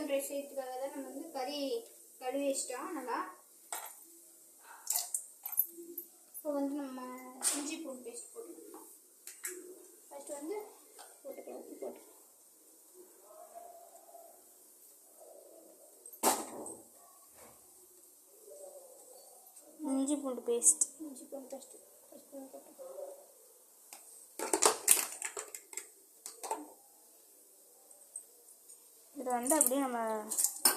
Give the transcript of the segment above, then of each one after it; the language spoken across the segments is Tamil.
இன்னும் ஃப்ரெஷ் ஆகிறதுக்காக தான் நம்ம வந்து கறி கழுவி வச்சிட்டோம் நல்லா. இப்போ வந்து நம்ம இஞ்சி பூண்டு பேஸ்ட் போட்டுக்கலாம். ஃபர்ஸ்ட் வந்து போட்டுக்கலாம். இஞ்சி பூண்டு பேஸ்ட் இதை வந்து அப்படியே நம்ம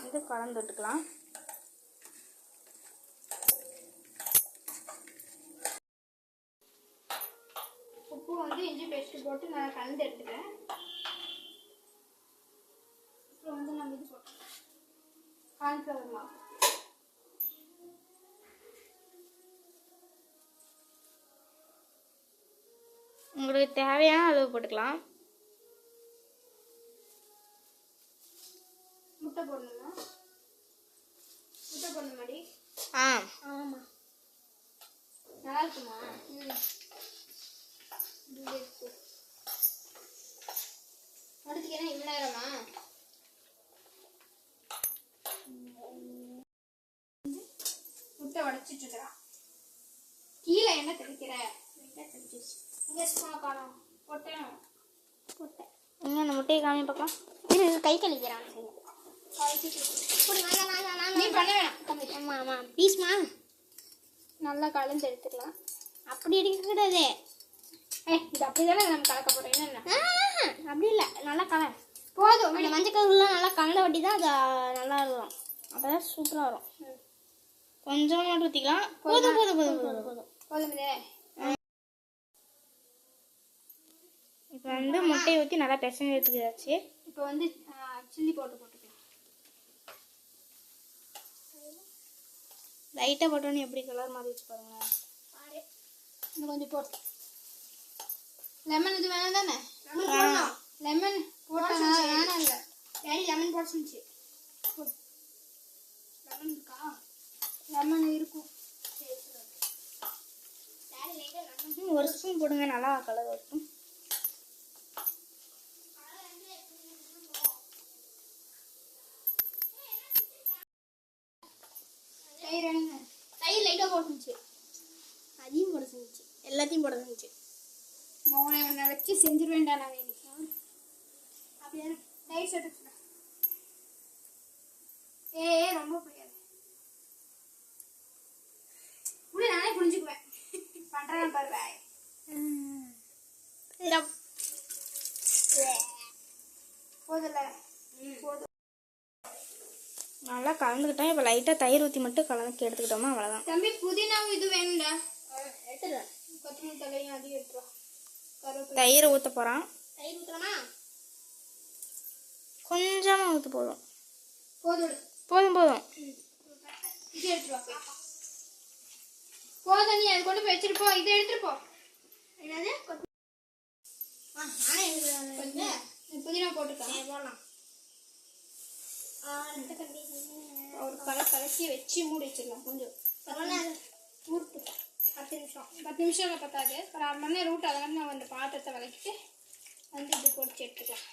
வந்து கலந்து விட்டுக்கலாம். உப்பு வந்து இஞ்சி பேஸ்ட் போட்டு நான் கலந்து எடுத்துக்கிறேன். அப்புறம் வந்து நம்ம இது போட்டுக்கலாம் கார்ன்ஃப்ளவர் மாவு. உங்களுக்கு தேவையான அளவு போட்டுக்கலாம். முட்டை போடணுமா? முட்டை போடணுமாடி? ஆமாம். நல்லா இருக்குமா? அடுத்துக்கு என்ன இவ்வளோ நேரமா? முட்டை உடைச்சிட்டு இருக்கிறான். கீழே என்ன தெளிக்கிற? போட்டேன். எங்க அந்த முட்டையை காமி பார்க்கலாம். கை கழிக்கிறான். நீ பண்ண வேணாம். ஆமாம் ப்ளீஸ்மா. நல்லா கலந்து எடுத்துக்கலாம். அப்படி எடுக்கக்கூடாது. இது அப்படிதானே நம்ம கலக்க போறோம். என்னென்ன அப்படி இல்லை, நல்லா கலை போதும். அந்த மஞ்சள் கருலாம் நல்லா கலந்த வட்டி தான் அது நல்லா இருக்கும். அப்போ தான் சூப்பராக வரும். கொஞ்சமாக மட்டும் ஊற்றிக்கலாம். போதும் போதும் போதும் போதும் போதும் போதும். இப்போ வந்து முட்டையை ஊற்றி நல்லா பிசைஞ்சு எடுத்துக்கிட்டாச்சு. இப்போ வந்து சில்லி பவுடர் போட்டுக்கலாம். லைட்டாக போட்டோன்னு எப்படி கலர் மாதிரி வச்சு பாருங்க. இன்னும் கொஞ்சம் போட்டு லெமன் இது வேணாம் தானே? லெமன் போட்டா வேணாம் இல்லை. டேடி லெமன் போட சொன்னிச்சு. லெமன் இருக்கா? லெமன் இருக்கும். ஒரு ஸ்பூன் போடுங்க, நல்லா கலர் வரும். தயிர் லைட்டாக போட்டுச்சு. அதையும் போட சொன்னிச்சு. எல்லாத்தையும் போட சொன்னிச்சு. மௌனை உன்னை வச்சு செஞ்சிருவேண்டா நான் இன்னைக்கு. அப்படியே தயிர் சேர்த்து ரொம்ப புரியாது. இப்படி நானே புரிஞ்சுக்குவேன். பண்றேன் பாரு. போதில்ல போதும். நல்லா கலந்துக்கிட்டோம். இப்போ லைட்டாக தயிர் ஊற்றி மட்டும் கலந்து எடுத்துக்கிட்டோமா அவ்வளோதான். தம்பி புதினாவும் இது வேணும்டா. எடுத்துடுறேன். கொத்தமல்லி தலையும் அதையும் எடுத்துருவோம். தயிரை ஊற்ற போகிறான். தயிர் ஊற்றலாமா? கொஞ்சமாக ஊற்ற போதும். போதும் போதும் போதும். இது எடுத்துருவா. போதும், நீ அதை கொண்டு போய் வச்சுட்டு போ. இதை எடுத்துட்டு போ. என்னது? புதினா போட்டுக்கலாம். போடலாம். ஒரு கலக்கி வச்சு மூடி வச்சிடலாம். கொஞ்சம் ஊருக்கு 10 நிமிஷம். 10 நிமிஷம் பத்தாது. ஒரு 1/2 மணி நேரம் ரூட். அதெல்லாம் நம்ம அந்த பாத்திரத்தை வதக்கிட்டு வந்து இது பொடிச்சு எடுத்துக்கலாம்.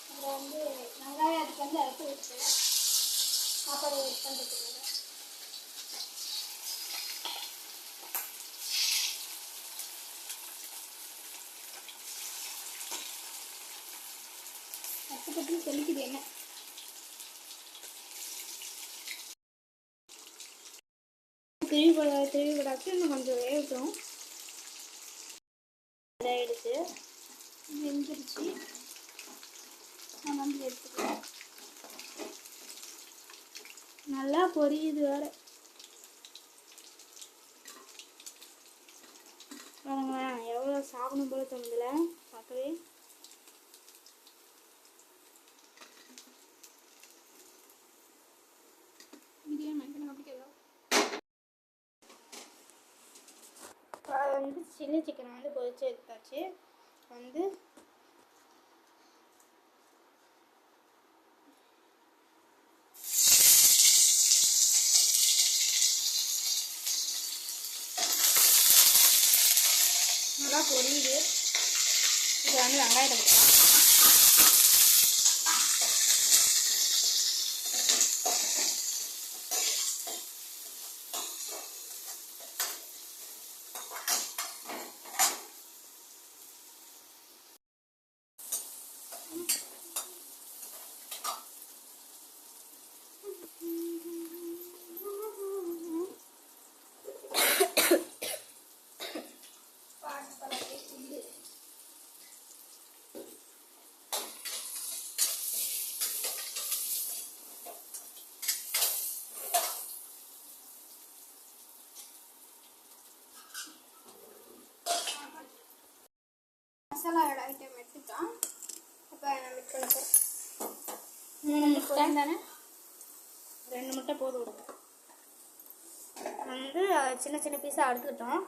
அப்புறம் வந்து வெங்காயம் அதுக்கு வந்து அரைச்சி வச்சு சாப்பாடு பண்ணுறதுக்கு கட்டுப்பட்டு தெளிக்குது. என்ன திருவி விடாச்சு இன்னும் கொஞ்சம் வேகட்டும். இதாகிடுச்சு, வெந்துருச்சு. நான் வந்து எடுத்துக்கிறேன். நல்லா பொரியுது வேற. பாருங்களேன் எவ்வளோ சாப்பிடும் போல தோணுதுல பார்க்கவே. வந்து சில்லி சிக்கனை வந்து பொரிச்சு எடுத்தாச்சு. வந்து நல்லா பொரியுது. இதை இதில் வந்து வெங்காயத்தை போட்டுக்கலாம். மசாலா ஐட்டம் எடுத்துக்கலாம். இப்போ நம்ம மிக்ஸ் பண்ண போகிறோம். 3 முட்டை தானே 2 முட்டை போதும் விடுங்க. வந்து சின்ன சின்ன பீஸாக அறுத்துக்கிட்டோம்.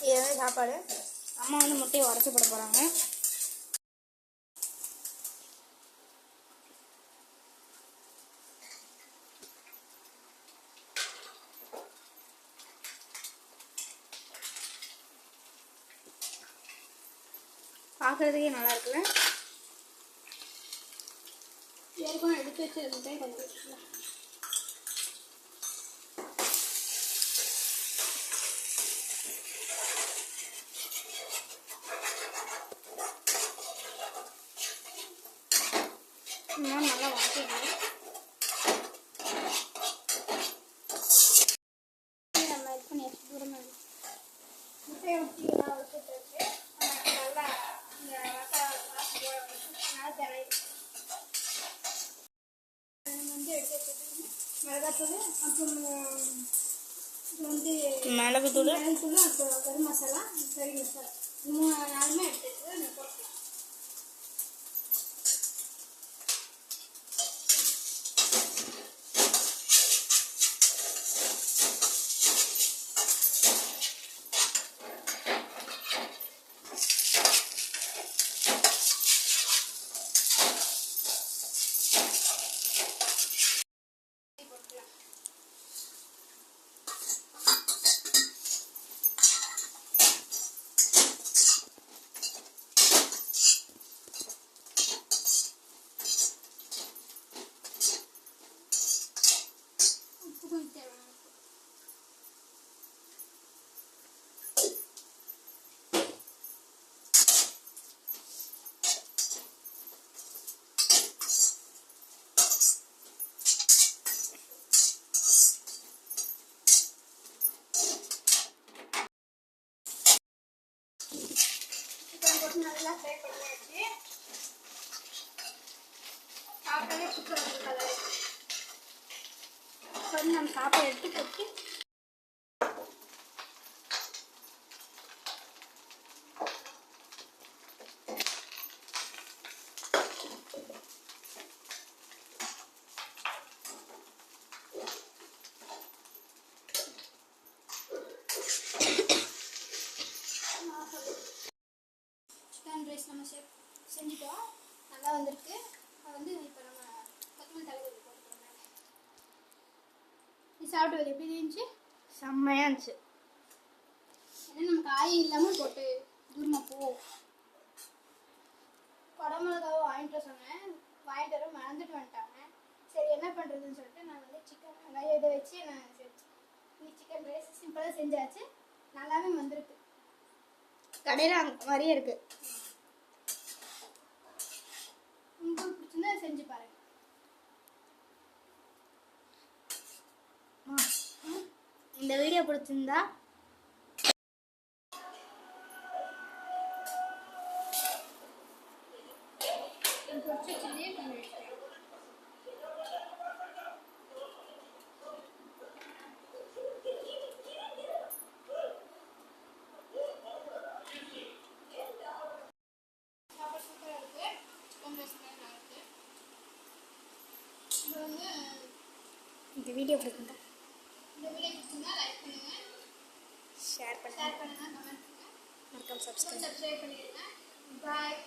இது வந்து சாப்பாடு. அம்மா வந்து முட்டையை உடச்சி போட போகிறாங்க. பார்க்குறதுக்கே நல்லா இருக்குல்ல. ஏற்கனவே எடுத்து வச்சுருந்தே கொஞ்சம் வச்சுக்கலாம். நல்லா வாங்கிக்கலாம். நம்ம இது பண்ணி வச்சு தூரமாக முட்டையை ஊற்றி எல்லாம் வச்சுட்டு நல்லா இந்த மசாலா தெரியும். வந்து எடுத்து வச்சுட்டு மிளகாத்தூள் அப்புறம் இது வந்து மிளகுத்தூள் மிளகுத்தூள் அப்புறம் கறி மசாலா கறி மசாலா 3-4 எடுத்து வச்சு நம்ம போட்டுக்கலாம். நல்லா ஃப்ரை பண்ணியாச்சு. சாப்பிட்டாலே சூப்பராக இருக்கும் கலர். வந்து நம்ம சாப்பாடு எடுத்து போட்டு சிக்கன் ரைஸ் நம்ம செஞ்சுட்டோம். நல்லா வந்திருக்கு. அது வந்து இப்போ நம்ம கொத்தமல்லி தலை போட்டுக்கிறோம். இது சாப்பிட்டு எப்படி இருந்துச்சு? செம்மையாக இருந்துச்சு. ஏன்னா நம்ம காய் இல்லாமல் போட்டு தூரமாக போ. குடமிளகாவை வாங்கிட்டு சொன்னேன். வாங்கிட்டு வர மறந்துட்டு வந்துட்டாங்க. சரி என்ன பண்ணுறதுன்னு சொல்லிட்டு நான் வந்து சிக்கன் வெங்காயம் இதை வச்சு நான் செஞ்சேன். நீ சிக்கன் ரைஸ் சிம்பிளாக செஞ்சாச்சு. நல்லாவே வந்திருக்கு. கடையில் அந்த மாதிரியே இருக்குது. உங்களுக்கு பிடிச்சிருந்தா செஞ்சு பாருங்க. இந்த வீடியோ பிடிச்சிருந்தா இந்த வீடியோ பிடிச்சிருந்தா லைக் பண்ணுங்க, ஷேர் பண்ணுங்க, கமெண்ட் பண்ணுங்க, மறக்காம சப்ஸ்கிரைப் சப்ஸ்கிரைப் பண்ணிடுங்க. பாய்.